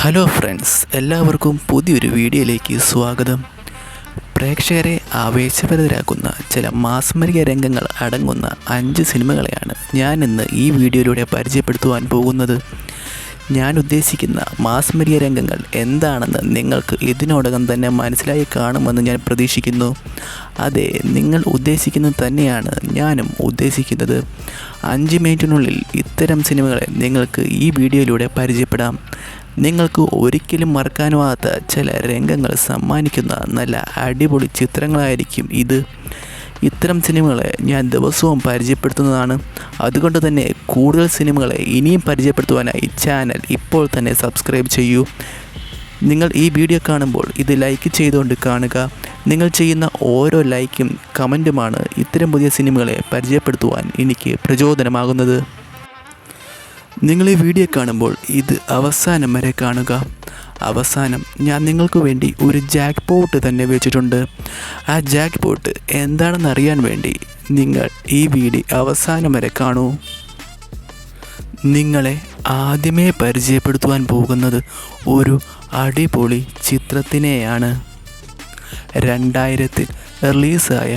Hello friends, എല്ലാവർക്കും പുതിയൊരു വീഡിയോയിലേക്ക് സ്വാഗതം. പ്രേക്ഷകരെ ആവേശഭരിതരാക്കുന്ന ചില മാസ്മരിക രംഗങ്ങൾ അടങ്ങുന്ന 5 സിനിമകളെയാണ് ഞാൻ ഇന്ന് ഈ വീഡിയോയിലൂടെ പരിചയപ്പെടുത്തുവാൻ പോകുന്നത്. ഞാൻ ഉദ്ദേശിക്കുന്ന മാസ്മരിക രംഗങ്ങൾ എന്താണെന്ന് നിങ്ങൾക്ക് ഇതിനോടകം തന്നെ മനസ്സിലായി കാണുമെന്ന് ഞാൻ പ്രതീക്ഷിക്കുന്നു. അതെ, നിങ്ങൾ ഉദ്ദേശിക്കുന്നത് തന്നെയാണ് ഞാനും ഉദ്ദേശിക്കുന്നത്. 5 മിനിറ്റിനുള്ളിൽ ഇത്തരം സിനിമകളെ നിങ്ങൾക്ക് ഈ വീഡിയോയിലൂടെ പരിചയപ്പെടാം. നിങ്ങൾക്ക് ഒരിക്കലും മറക്കാനാവാത്ത ചില രംഗങ്ങൾ സമ്മാനിക്കുന്ന നല്ല അടിപൊളി ചിത്രങ്ങളായിരിക്കും ഇത്. ഇത്തരം സിനിമകളെ ഞാൻ ദിവസവും പരിചയപ്പെടുത്തുന്നതാണ്. അതുകൊണ്ട് തന്നെ കൂടുതൽ സിനിമകളെ ഇനിയും പരിചയപ്പെടുത്തുവാനായി ചാനൽ ഇപ്പോൾ തന്നെ സബ്സ്ക്രൈബ് ചെയ്യൂ. നിങ്ങൾ ഈ വീഡിയോ കാണുമ്പോൾ ഇത് ലൈക്ക് ചെയ്തുകൊണ്ട് കാണുക. നിങ്ങൾ ചെയ്യുന്ന ഓരോ ലൈക്കും കമൻറ്റുമാണ് ഇത്തരം പുതിയ സിനിമകളെ പരിചയപ്പെടുത്തുവാൻ എനിക്ക് പ്രചോദനമാകുന്നത്. നിങ്ങൾ ഈ വീഡിയോ കാണുമ്പോൾ ഇത് അവസാനം വരെ കാണുക. അവസാനം ഞാൻ നിങ്ങൾക്ക് വേണ്ടി ഒരു ജാക്ക് പോട്ട് തന്നെ വെച്ചിട്ടുണ്ട്. ആ ജാക്ക് പോട്ട് എന്താണെന്ന് അറിയാൻ വേണ്ടി നിങ്ങൾ ഈ വീഡിയോ അവസാനം വരെ കാണൂ. നിങ്ങളെ ആദ്യമേ പരിചയപ്പെടുത്തുവാൻ പോകുന്നത് ഒരു അടിപൊളി ചിത്രത്തിനെയാണ്. 2000 റിലീസായ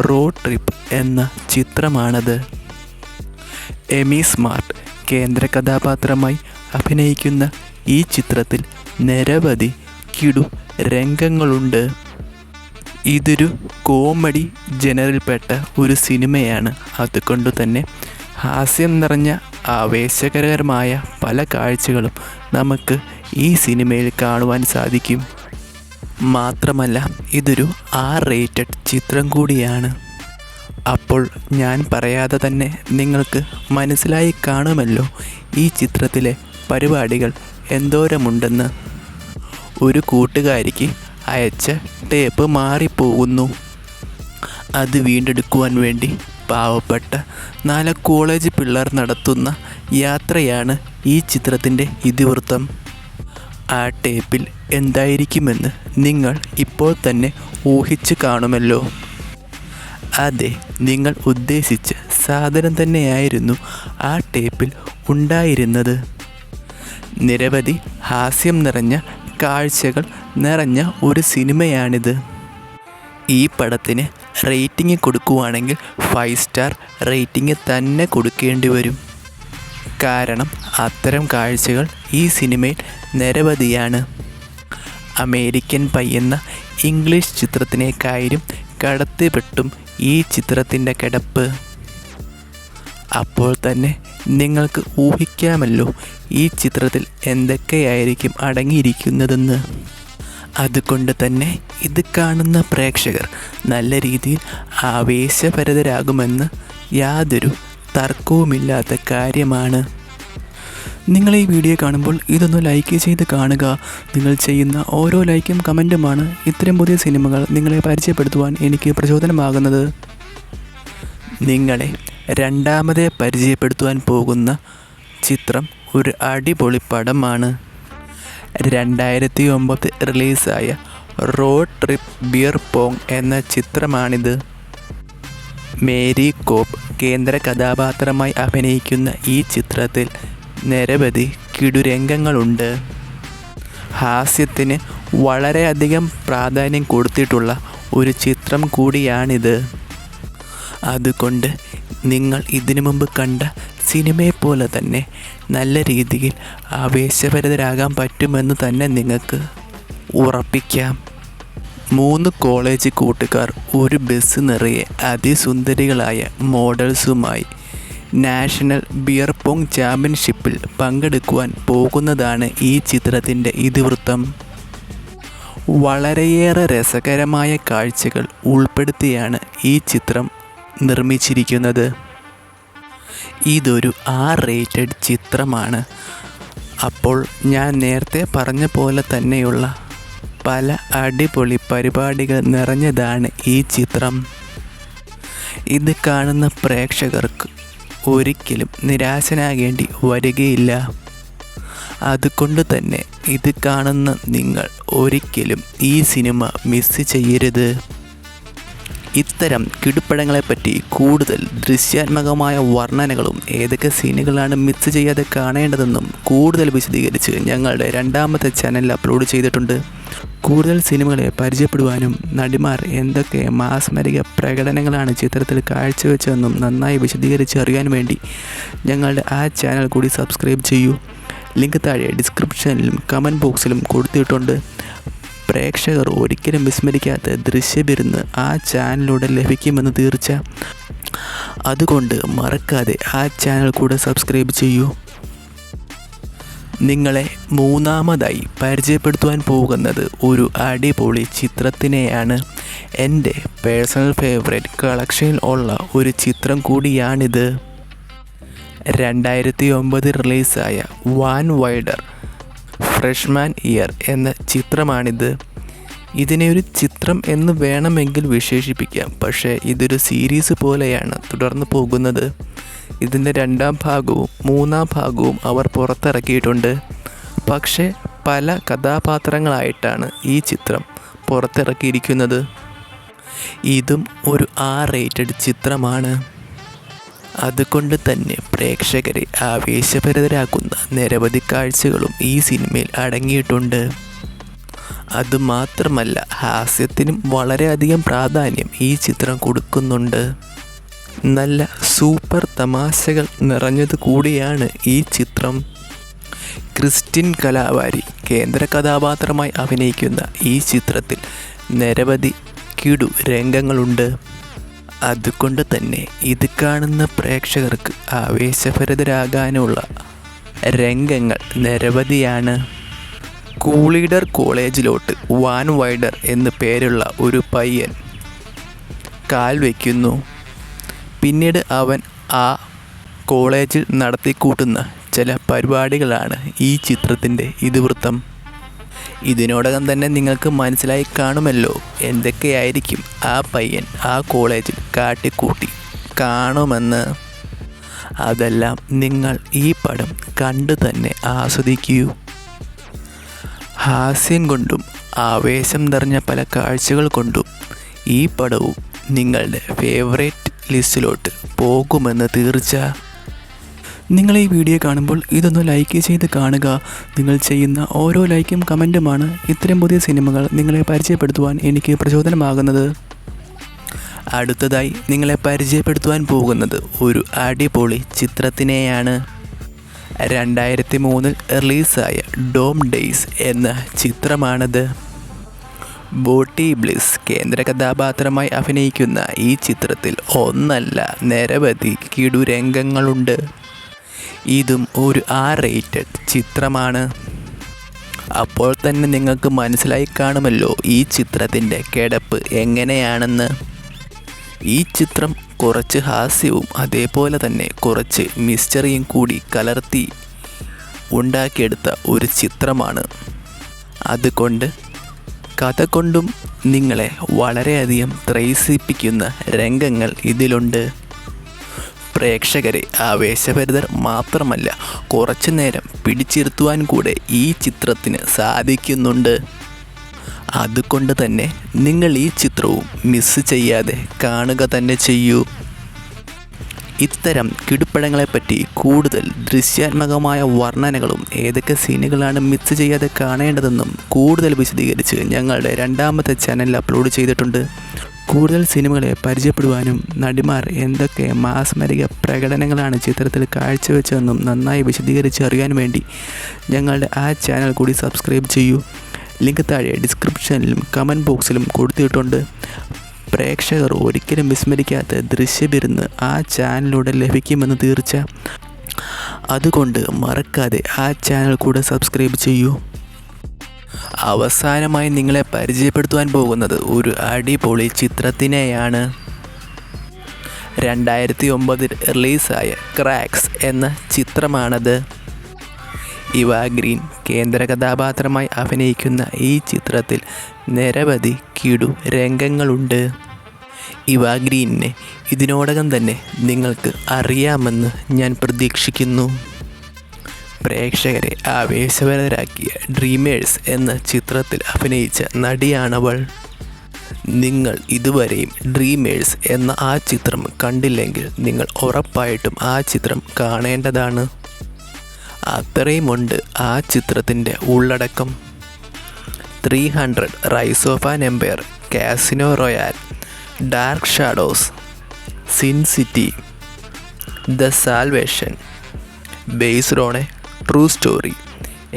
റോഡ് ട്രിപ്പ് എന്ന ചിത്രമാണത്. എമി സ്മാർട്ട് കേന്ദ്ര കഥാപാത്രമായി അഭിനയിക്കുന്ന ഈ ചിത്രത്തിൽ നിരവധി കിടു രംഗങ്ങളുണ്ട്. ഇതൊരു കോമഡി ജനറിൽപ്പെട്ട ഒരു സിനിമയാണ്. അതുകൊണ്ട് തന്നെ ഹാസ്യം നിറഞ്ഞ ആവേശകരമായ പല കാഴ്ചകളും നമുക്ക് ഈ സിനിമയിൽ കാണുവാൻ സാധിക്കും. മാത്രമല്ല ഇതൊരു R-rated ചിത്രം കൂടിയാണ്. അപ്പോൾ ഞാൻ പറയാതെ തന്നെ നിങ്ങൾക്ക് മനസ്സിലായി കാണുമല്ലോ ഈ ചിത്രത്തിലെ പരിപാടികൾ എന്തോരമുണ്ടെന്ന്. ഒരു കൂട്ടുകാരിക്ക് അയച്ച ടേപ്പ് മാറിപ്പോകുന്നു. അത് വീണ്ടെടുക്കുവാൻ വേണ്ടി പാവപ്പെട്ട 4 കോളേജ് പിള്ളേർ നടത്തുന്ന യാത്രയാണ് ഈ ചിത്രത്തിൻ്റെ ഇതിവൃത്തം. ആ ടേപ്പിൽ എന്തായിരിക്കുമെന്ന് നിങ്ങൾ ഇപ്പോൾ തന്നെ ഊഹിച്ച് കാണുമല്ലോ. അതെ, നിങ്ങൾ ഉദ്ദേശിച്ച സാധനം തന്നെയായിരുന്നു ആ ടേപ്പിൽ ഉണ്ടായിരുന്നത്. നിരവധി ഹാസ്യം നിറഞ്ഞ കാഴ്ചകൾ നിറഞ്ഞ ഒരു സിനിമയാണിത്. ഈ പടത്തിന് റേറ്റിംഗ് കൊടുക്കുവാണെങ്കിൽ 5 സ്റ്റാർ റേറ്റിംഗ് തന്നെ കൊടുക്കേണ്ടി വരും. കാരണം അത്തരം കാഴ്ചകൾ ഈ സിനിമയിൽ നിരവധിയാണ്. അമേരിക്കൻ പൈ എന്ന ഇംഗ്ലീഷ് ചിത്രത്തിനേക്കാളും കടത്തിപ്പെട്ടും ഈ ചിത്രത്തിൻ്റെ കിടപ്പ്. അപ്പോൾ തന്നെ നിങ്ങൾക്ക് ഊഹിക്കാമല്ലോ ഈ ചിത്രത്തിൽ എന്തൊക്കെയായിരിക്കും അടങ്ങിയിരിക്കുന്നതെന്ന്. അതുകൊണ്ട് തന്നെ ഇത് കാണുന്ന പ്രേക്ഷകർ നല്ല രീതിയിൽ ആവേശഭരിതരാകുമെന്ന് യാതൊരു തർക്കവുമില്ലാത്ത കാര്യമാണ്. നിങ്ങൾ ഈ വീഡിയോ കാണുമ്പോൾ ഇതൊന്ന് ലൈക്ക് ചെയ്ത് കാണുക. നിങ്ങൾ ചെയ്യുന്ന ഓരോ ലൈക്കും കമൻറ്റുമാണ് ഇത്തരം പുതിയ സിനിമകൾ നിങ്ങളെ പരിചയപ്പെടുത്തുവാൻ എനിക്ക് പ്രചോദനമാകുന്നത്. നിങ്ങളെ രണ്ടാമതെ പരിചയപ്പെടുത്തുവാൻ പോകുന്ന ചിത്രം ഒരു അടിപൊളി പടമാണ്. 2009 റിലീസായ റോഡ് ട്രിപ്പ് ബിയർ പോങ് എന്ന ചിത്രമാണിത്. മേരി കോപ്പ് കേന്ദ്ര കഥാപാത്രമായി അഭിനയിക്കുന്ന ഈ ചിത്രത്തിൽ നിരവധി കിടുരംഗങ്ങളുണ്ട്. ഹാസ്യത്തിന് വളരെയധികം പ്രാധാന്യം കൊടുത്തിട്ടുള്ള ഒരു ചിത്രം കൂടിയാണിത്. അതുകൊണ്ട് നിങ്ങൾ ഇതിനു മുമ്പ് കണ്ട സിനിമയെപ്പോലെ തന്നെ നല്ല രീതിയിൽ ആവേശഭരിതരാകാൻ പറ്റുമെന്ന് തന്നെ നിങ്ങൾക്ക് ഉറപ്പിക്കാം. 3 കോളേജ് കൂട്ടുകാർ ഒരു ബസ് നിറയെ അതിസുന്ദരികളായ മോഡൽസുമായി നാഷണൽ ബിയർ പോങ് ചാമ്പ്യൻഷിപ്പിൽ പങ്കെടുക്കുവാൻ പോകുന്നതാണ് ഈ ചിത്രത്തിൻ്റെ ഇതിവൃത്തം. വളരെയേറെ രസകരമായ കാഴ്ചകൾ ഉൾപ്പെടുത്തിയാണ് ഈ ചിത്രം നിർമ്മിച്ചിരിക്കുന്നത്. ഇതൊരു R-rated ചിത്രമാണ്. അപ്പോൾ ഞാൻ നേരത്തെ പറഞ്ഞ പോലെ തന്നെയുള്ള പല അടിപൊളി പരിപാടികൾ നിറഞ്ഞതാണ് ഈ ചിത്രം. ഇത് കാണുന്ന പ്രേക്ഷകർക്ക് ഒരിക്കലും നിരാശനാകേണ്ടി വരികയില്ല. അതുകൊണ്ട് തന്നെ ഇത് കാണുന്ന നിങ്ങൾ ഒരിക്കലും ഈ സിനിമ മിസ് ചെയ്യരുത്. ഇത്തരം കിടുപ്പടങ്ങളെപ്പറ്റി കൂടുതൽ ദൃശ്യാത്മകമായ വർണ്ണനകളും ഏതൊക്കെ സീനുകളാണ് മിസ് ചെയ്യാതെ കാണേണ്ടതെന്നും കൂടുതൽ വിശദീകരിച്ച് ഞങ്ങളുടെ രണ്ടാമത്തെ ചാനലിൽ അപ്ലോഡ് ചെയ്തിട്ടുണ്ട്. കൂടുതൽ സിനിമകളെ പരിചയപ്പെടുവാനും നടിമാർ എന്തൊക്കെ മാസ്മരിക പ്രകടനങ്ങളാണ് ചിത്രത്തിൽ കാഴ്ചവെച്ചതെന്നും നന്നായി വിശദീകരിച്ച് അറിയാൻ വേണ്ടി ഞങ്ങളുടെ ആ ചാനൽ കൂടി സബ്സ്ക്രൈബ് ചെയ്യൂ. ലിങ്ക് താഴെ ഡിസ്ക്രിപ്ഷനിലും കമൻറ്റ് ബോക്സിലും കൊടുത്തിട്ടുണ്ട്. പ്രേക്ഷകർ ഒരിക്കലും വിസ്മരിക്കാത്ത ദൃശ്യവിരുന്ന് ആ ചാനലിലൂടെ ലഭിക്കുമെന്ന് തീർച്ച. അതുകൊണ്ട് മറക്കാതെ ആ ചാനൽ കൂടെ സബ്സ്ക്രൈബ് ചെയ്യൂ. നിങ്ങളെ മൂന്നാമതായി പരിചയപ്പെടുത്തുവാൻ പോകുന്നത് ഒരു അടിപൊളി ചിത്രത്തിനെയാണ്. എൻ്റെ പേഴ്സണൽ ഫേവറേറ്റ് കളക്ഷനിൽ ഉള്ള ഒരു ചിത്രം കൂടിയാണിത്. 2009 റിലീസായ വാൻ വൈഡർ ഫ്രഷ്മാൻ ഇയർ എന്ന ചിത്രമാണിത്. ഇതിനെ ഒരു ചിത്രം എന്ന് വേണമെങ്കിൽ വിശേഷിപ്പിക്കാം, പക്ഷേ ഇതൊരു സീരീസ് പോലെയാണ് തുടർന്ന് പോകുന്നത്. ഇതിൻ്റെ 2ാം ഭാഗവും 3ാം ഭാഗവും അവർ പുറത്തിറക്കിയിട്ടുണ്ട്. പക്ഷേ പല കഥാപാത്രങ്ങളായിട്ടാണ് ഈ ചിത്രം പുറത്തിറക്കിയിരിക്കുന്നത്. ഇതും ഒരു R-rated ചിത്രമാണ്. അതുകൊണ്ട് തന്നെ പ്രേക്ഷകരെ ആവേശഭരിതരാക്കുന്ന നിരവധി കാഴ്ചകളും ഈ സിനിമയിൽ അടങ്ങിയിട്ടുണ്ട്. അതുമാത്രമല്ല, ഹാസ്യത്തിനും വളരെയധികം പ്രാധാന്യം ഈ ചിത്രം കൊടുക്കുന്നുണ്ട്. നല്ല സൂപ്പർ തമാശകൾ നിറഞ്ഞത് കൂടിയാണ് ഈ ചിത്രം. ക്രിസ്റ്റിൻ കലാവാരി കേന്ദ്ര കഥാപാത്രമായി അഭിനയിക്കുന്ന ഈ ചിത്രത്തിൽ നിരവധി കിടു രംഗങ്ങളുണ്ട്. അതുകൊണ്ട് തന്നെ ഇത് കാണുന്ന പ്രേക്ഷകർക്ക് ആവേശഭരിതരാകാനുള്ള രംഗങ്ങൾ നിരവധിയാണ്. കൂളീഡർ കോളേജിലോട്ട് വാൻ വൈഡർ എന്ന് പേരുള്ള ഒരു പയ്യൻ കാൽ വയ്ക്കുന്നു. പിന്നീട് അവൻ ആ കോളേജിൽ നടത്തിക്കൂട്ടുന്ന ചില പരിപാടികളാണ് ഈ ചിത്രത്തിൻ്റെ ഇതിവൃത്തം. ഇതിനോടകം തന്നെ നിങ്ങൾക്ക് മനസ്സിലായി കാണുമല്ലോ എന്തൊക്കെയായിരിക്കും ആ പയ്യൻ ആ കോളേജിൽ കാട്ടിക്കൂട്ടി കാണുമെന്ന്. അതെല്ലാം നിങ്ങൾ ഈ പടം കണ്ടു തന്നെ ആസ്വദിക്കൂ. ഹാസ്യം കൊണ്ടും ആവേശം നിറഞ്ഞ പല കാഴ്ചകൾ കൊണ്ടും ഈ പടവും നിങ്ങളുടെ ഫേവറേറ്റ് ലിസ്റ്റിലോട്ട് പോകുമെന്ന് തീർച്ച. നിങ്ങൾ ഈ വീഡിയോ കാണുമ്പോൾ ഇതൊന്ന് ലൈക്ക് ചെയ്ത് കാണുക. നിങ്ങൾ ചെയ്യുന്ന ഓരോ ലൈക്കും കമൻറ്റുമാണ് ഇത്തരം പുതിയ സിനിമകൾ നിങ്ങളെ പരിചയപ്പെടുത്തുവാൻ എനിക്ക് പ്രചോദനമാകുന്നത്. അടുത്തതായി നിങ്ങളെ പരിചയപ്പെടുത്തുവാൻ പോകുന്നത് ഒരു അടിപൊളി ചിത്രത്തിനെയാണ്. 2003 റിലീസായ ഡോം ഡേയ്സ് എന്ന ചിത്രമാണത്. ബോട്ടി ബ്ലിസ് കേന്ദ്ര കഥാപാത്രമായി അഭിനയിക്കുന്ന ഈ ചിത്രത്തിൽ ഒന്നല്ല നിരവധി കിടുരംഗങ്ങളുണ്ട്. ഇതും ഒരു R-rated ചിത്രമാണ്. അപ്പോൾ തന്നെ നിങ്ങൾക്ക് മനസ്സിലായി കാണുമല്ലോ ഈ ചിത്രത്തിൻ്റെ കിടപ്പ് എങ്ങനെയാണെന്ന്. ഈ ചിത്രം കുറച്ച് ഹാസ്യവും അതേപോലെ തന്നെ കുറച്ച് മിസ്റ്ററിയും കൂടി കലർത്തി ഉണ്ടാക്കിയെടുത്ത ഒരു ചിത്രമാണ്. അതുകൊണ്ട് കഥ കൊണ്ടും നിങ്ങളെ വളരെയധികം ത്രസിപ്പിക്കുന്ന രംഗങ്ങൾ ഇതിലുണ്ട്. പ്രേക്ഷകരെ ആവേശഭരിതർ മാത്രമല്ല, കുറച്ചു നേരം പിടിച്ചിരുത്തുവാൻ കൂടെ ഈ ചിത്രത്തിന് സാധിക്കുന്നുണ്ട്. അതുകൊണ്ട് തന്നെ നിങ്ങൾ ഈ ചിത്രവും മിസ് ചെയ്യാതെ കാണുക തന്നെ ചെയ്യൂ. ഇത്തരം കിടുപ്പടങ്ങളെപ്പറ്റി കൂടുതൽ ദൃശ്യാത്മകമായ വർണ്ണനകളും ഏതൊക്കെ സീനുകളാണ് മിസ് ചെയ്യാതെ കാണേണ്ടതെന്നും കൂടുതൽ വിശദീകരിച്ച് ഞങ്ങളുടെ രണ്ടാമത്തെ ചാനലിൽ അപ്ലോഡ് ചെയ്തിട്ടുണ്ട്. കൂടുതൽ സിനിമകളെ പരിചയപ്പെടുവാനും നടിമാർ എന്തൊക്കെ മാസ്മരിക പ്രകടനങ്ങളാണ് ചിത്രത്തിൽ കാഴ്ചവെച്ചതെന്നും നന്നായി വിശദീകരിച്ച് അറിയാൻ വേണ്ടി ഞങ്ങളുടെ ആ ചാനൽ കൂടി സബ്സ്ക്രൈബ് ചെയ്യൂ. ലിങ്ക് താഴെ ഡിസ്ക്രിപ്ഷനിലും കമൻറ്റ് ബോക്സിലും കൊടുത്തിട്ടുണ്ട്. പ്രേക്ഷകർ ഒരിക്കലും വിസ്മരിക്കാത്ത ദൃശ്യവിരുന്ന് ആ ചാനലിലൂടെ ലഭിക്കുമെന്ന് തീർച്ച. അതുകൊണ്ട് മറക്കാതെ ആ ചാനൽ കൂടെ സബ്സ്ക്രൈബ് ചെയ്യൂ. അവസാനമായി നിങ്ങളെ പരിചയപ്പെടുത്തുവാൻ പോകുന്നത് ഒരു അടിപൊളി ചിത്രത്തിനെയാണ്. 2009 റിലീസായ ക്രാക്സ് എന്ന ചിത്രമാണത്. ഇവ ഗ്രീൻ കേന്ദ്ര കഥാപാത്രമായി അഭിനയിക്കുന്ന ഈ ചിത്രത്തിൽ നിരവധി കിടു രംഗങ്ങളുണ്ട്. ഇവ ഗ്രീനിനെ ഇതിനോടകം തന്നെ നിങ്ങൾക്ക് അറിയാമെന്ന് ഞാൻ പ്രതീക്ഷിക്കുന്നു. പ്രേക്ഷകരെ ആവേശഭരിതരാക്കിയ ഡ്രീമേഴ്സ് എന്ന ചിത്രത്തിൽ അഭിനയിച്ച നടിയാണവൾ. നിങ്ങൾ ഇതുവരെയും ഡ്രീമേഴ്സ് എന്ന ആ ചിത്രം കണ്ടില്ലെങ്കിൽ നിങ്ങൾ ഉറപ്പായിട്ടും ആ ചിത്രം കാണേണ്ടതാണ്. അത്രയുമുണ്ട് ആ ചിത്രത്തിൻ്റെ ഉള്ളടക്കം. 300, Rise of an Empire, Casino Royale, Dark Shadows, Sin City, The Salvation, Based on a True Story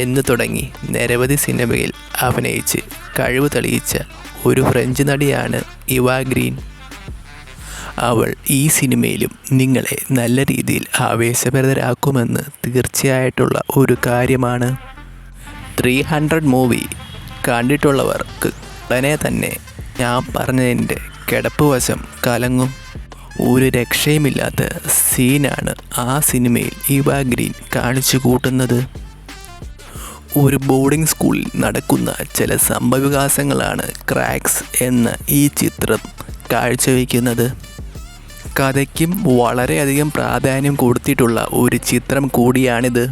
എന്ന് തുടങ്ങി നിരവധി സിനിമയിൽ അഭിനയിച്ച് കഴിവ് തെളിയിച്ച ഒരു ഫ്രഞ്ച് നടിയാണ് ഇവാ ഗ്രീൻ. അവൾ ഈ സിനിമയിലും നിങ്ങളെ നല്ല രീതിയിൽ ആവേശഭരിതരാക്കുമെന്ന് തീർച്ചയായിട്ടുള്ള ഒരു കാര്യമാണ്. 300 മൂവി കണ്ടിട്ടുള്ളവർക്ക് ഉടനെ തന്നെ ഞാൻ പറഞ്ഞതിൻ്റെ കിടപ്പ് വശം കലങ്ങും. ഒരു രക്ഷയുമില്ലാത്ത സീനാണ് ആ സിനിമയിൽ ഇവാ ഗ്രീൻ കാണിച്ചു കൂട്ടുന്നത്. ഒരു ബോർഡിംഗ് സ്കൂളിൽ നടക്കുന്ന ചില സംഭവവികാസങ്ങളാണ് ക്രാക്സ് എന്ന ഈ ചിത്രം കാഴ്ചവെക്കുന്നത്. കഥയ്ക്കും വളരെയധികം പ്രാധാന്യം കൊടുത്തിട്ടുള്ള ഒരു ചിത്രം കൂടിയാണിത്.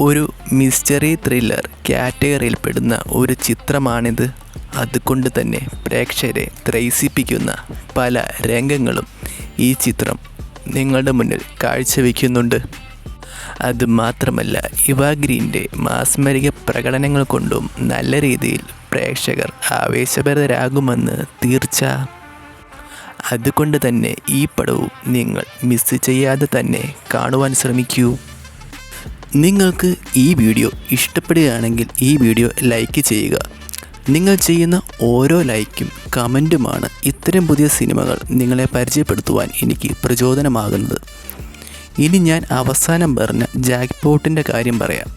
ഒരു മിസ്റ്ററി ത്രില്ലർ കാറ്റഗറിയിൽപ്പെടുന്ന ഒരു ചിത്രമാണിത്. അതുകൊണ്ട് തന്നെ പ്രേക്ഷകരെ ത്രസിപ്പിക്കുന്ന പല രംഗങ്ങളും ഈ ചിത്രം നിങ്ങളുടെ മുന്നിൽ കാഴ്ചവെക്കുന്നുണ്ട്. അതുമാത്രമല്ല, ഇവാ ഗ്രീൻ്റെ മാസ്മരിക പ്രകടനങ്ങൾ കൊണ്ടും നല്ല രീതിയിൽ പ്രേക്ഷകർ ആവേശഭരിതരാകുമെന്ന് തീർച്ച. അതുകൊണ്ട് തന്നെ ഈ പടവും നിങ്ങൾ മിസ് ചെയ്യാതെ തന്നെ കാണുവാൻ ശ്രമിക്കൂ. നിങ്ങൾക്ക് ഈ വീഡിയോ ഇഷ്ടപ്പെടുകയാണെങ്കിൽ ഈ വീഡിയോ ലൈക്ക് ചെയ്യുക. നിങ്ങൾ ചെയ്യുന്ന ഓരോ ലൈക്കും കമൻറ്റുമാണ് ഇത്തരം പുതിയ സിനിമകൾ നിങ്ങളെ പരിചയപ്പെടുത്തുവാൻ എനിക്ക് പ്രചോദനമാകുന്നത്. ഇനി ഞാൻ അവസാനം പറഞ്ഞ ജാക്ക് പോട്ടിൻ്റെ കാര്യം പറയാം.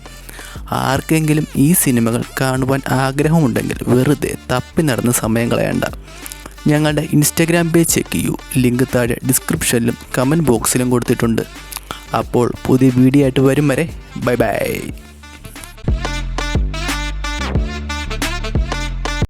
ആർക്കെങ്കിലും ഈ സിനിമകൾ കാണുവാൻ ആഗ്രഹമുണ്ടെങ്കിൽ വെറുതെ തപ്പി നടന്ന സമയം കളയണ്ട. ഞങ്ങളുടെ ഇൻസ്റ്റാഗ്രാം പേജ് ചെക്ക് ചെയ്യൂ. ലിങ്ക് താഴെ ഡിസ്ക്രിപ്ഷനിലും കമൻറ്റ് ബോക്സിലും കൊടുത്തിട്ടുണ്ട്. അപ്പോൾ പുതിയ വീഡിയോ ആയിട്ട് വരും വരെ ബൈ ബൈ.